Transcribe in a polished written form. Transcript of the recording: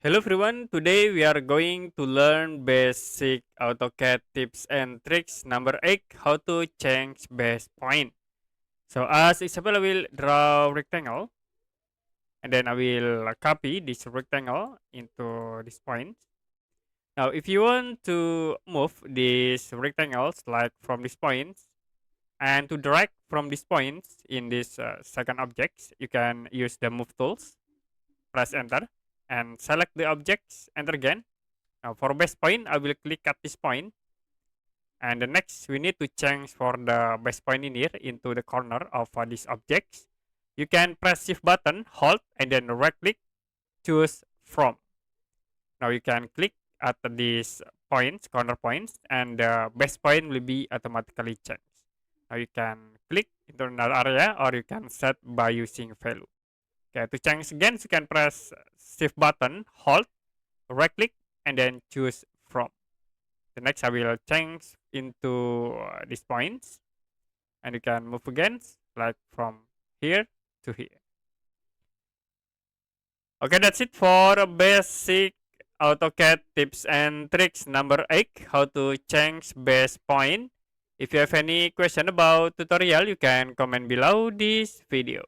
Hello everyone, today we are going to learn basic AutoCAD tips and tricks number 8, how to change base point. So as example, I will draw rectangle and then I will copy this rectangle into this point. Now if you want to move these rectangles like from this point and to drag from this point in this second object, you can use the move tools, press enter and select the objects, enter again. Now for base point, I will click at this point, and the next we need to change for the base point in here into the corner of this object. You can press shift button, hold, and then right click, choose from. Now you can click at these points, corner points, and the base point will be automatically changed. Now you can click into another area or you can set by using value. Okay, to change again, you can press shift button, hold, right click, and then choose from. The next I will change into these points and you can move again like from here to here. Okay, that's it for basic AutoCAD tips and tricks number 8, how to change base point. If you have any question about tutorial, you can comment below this video.